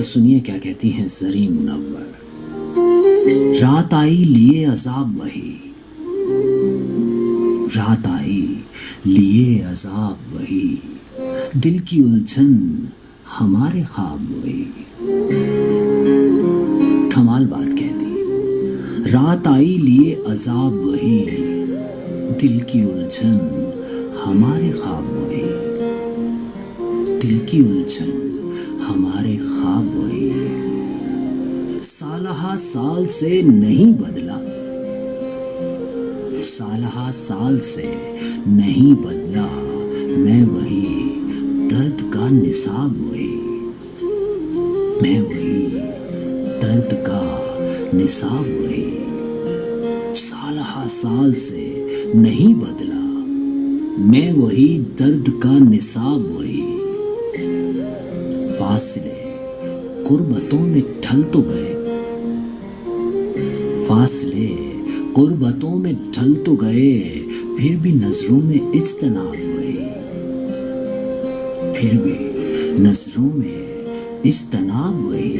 تو سنیے کیا کہتی ہیں زری منور۔ رات آئی لیے عذاب وہی، رات آئی لیے عذاب وہی، دل کی الجھن ہمارے خواب وہی۔ کمال بات کہہ دی، رات آئی لیے عذاب وہی، دل کی الجھن ہمارے خواب وہی، دل کی الجھن ہمارے خواب وہی۔ سالہ سال سے نہیں بدلا، سالہ سال سے نہیں بدلا، میں وہی درد کا نصاب وہی، میں وہی درد کا نصاب وہی۔ سالہ سال سے نہیں بدلا، میں وہی درد کا نصاب وہی۔ فاصلے قربتوں میں ڈھل تو گئے، فاصلے قربتوں میں ڈھل تو گئے، پھر بھی نظروں میں اجتناب وہی، پھر بھی نظروں میں اجتناب وہی۔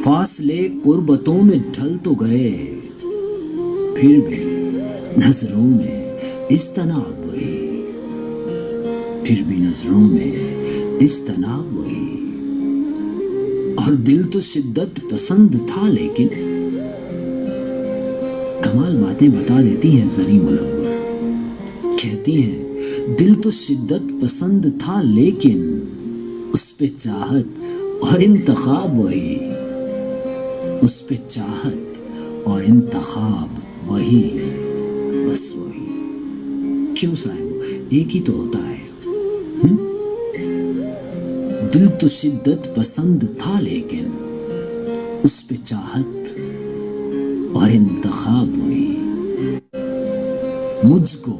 فاصلے قربتوں میں ڈھل تو گئے، پھر بھی نظروں میں اجتناب وہی، پھر بھی نظروں میں اجتناب وہی۔ اور دل تو شدت پسند تھا لیکن، کمال باتیں بتا دیتی ہیں زری منور، کہتی ہیں دل تو شدت پسند تھا لیکن، اس پہ چاہت اور انتخاب وہی، اس پہ چاہت اور انتخاب وہی، بس وہی۔ کیوں صاحب ایک ہی تو ہوتا ہے۔ دل تو شدت پسند تھا لیکن، اس پہ چاہت اور انتخاب وہی۔ مجھ کو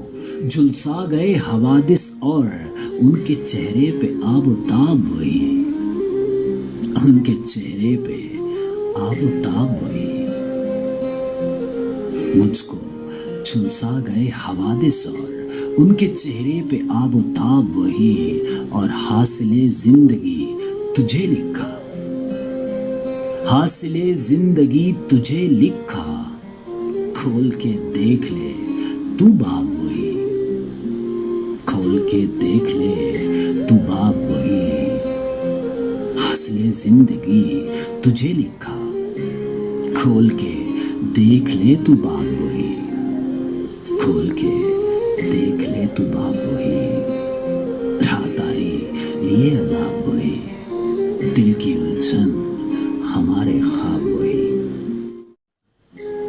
جھلسا گئے حوادث اور ان کے چہرے پہ آب و تاب وہی، ان کے چہرے پہ آب و تاب وہی۔ مجھ کو جھلسا گئے حوادث اور ان کے چہرے پہ آب و تاب وہی، اور حاصل زندگی تجھے لکھا، حاصل زندگی تجھے لکھا، کھول کے دیکھ لے تو باب وہی، کھول کے دیکھ لے تو باب وہی۔ حاصل زندگی تجھے لکھا، کھول کے دیکھ لے تو باب وہی، کھول کے دیکھ لے تو باب وہی۔ رات آئی لیے عذاب وہی، دل کی الجھن ہمارے خواب وہی۔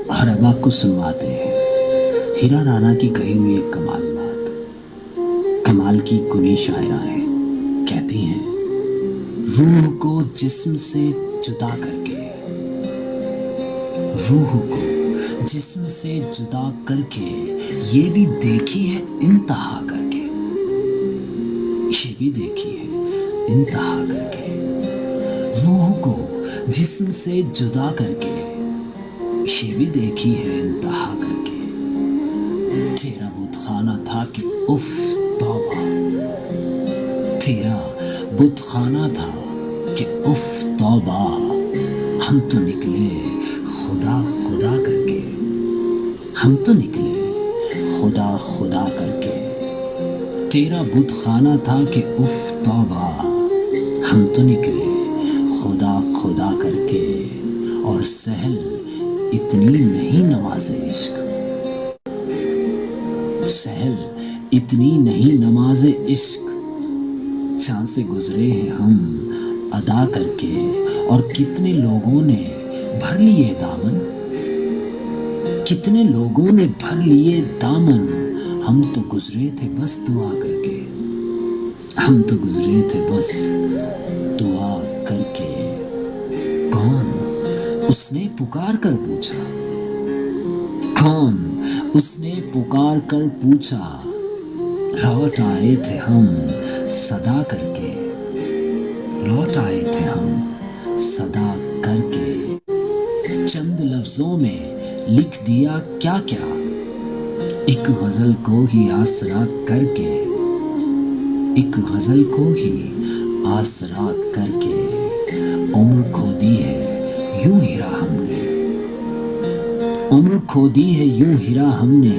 اور اب آپ کو سنواتے ہیں ہیرا رانا کی کہی ہوئی ایک کمال بات۔ کمال کی کنی شاعرہ ہے، کہتی ہیں روح کو جسم سے جدا کر کے، روح کو جسم سے جدا کر کے، یہ بھی دیکھی ہے انتہا کر کے، یہ بھی دیکھی ہے انتہا کر کے۔ روح کو جسم سے جدا کر کے، یہ بھی دیکھی ہے انتہا کر کے۔ تیرا بت خانہ تھا کہ اف توبہ، تیرا بت خانہ تھا کہ اف توبہ، ہم تو نکلے خدا خدا کر کے، ہم تو نکلے خدا خدا کر کے۔ تیرا بت خانہ تھا کہ اف توبہ، ہم تو نکلے خدا خدا کر کے۔ اور سہل اتنی نہیں نماز عشق، سہل اتنی نہیں نماز عشق، جہاں سے گزرے ہیں ہم ادا کر کے۔ اور کتنے لوگوں نے بھر لیے دامن، کتنے لوگوں نے بھر لیے دامن، ہم تو گزرے تھے بس دعا کر کے، ہم تو گزرے تھے بس دعا کر کے۔ کون اس نے پکار کر پوچھا، کون اس نے پکار کر پوچھا، لوٹ آئے تھے ہم صدا کر کے، لوٹ آئے تھے ہم صدا کر کے۔ چند لفظوں میں لکھ دیا کیا کیا، ایک غزل کو ہی آسرا کر کے، ایک غزل کو ہی آسرا کر کے۔ عمر کھو دی ہے یوں ہیرا ہم نے، عمر کھو دی ہے یوں ہیرا ہم نے،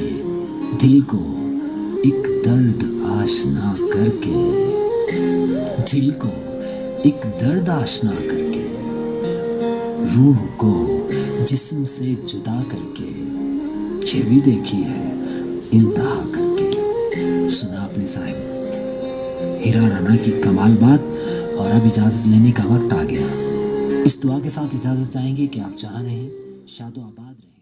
دل کو ایک درد آشنا کر کے، دل کو ایک درد آشنا کر کے، روح کو جسم سے جدا کر کے، یہ بھی دیکھی ہے انتہا کر کے۔ سنا اپنے صاحب ہیرا رانا کی کمال بات، اور اب اجازت لینے کا وقت آ گیا۔ اس دعا کے ساتھ اجازت چاہیں گے کہ آپ جہاں رہیں شاد و آباد رہیں۔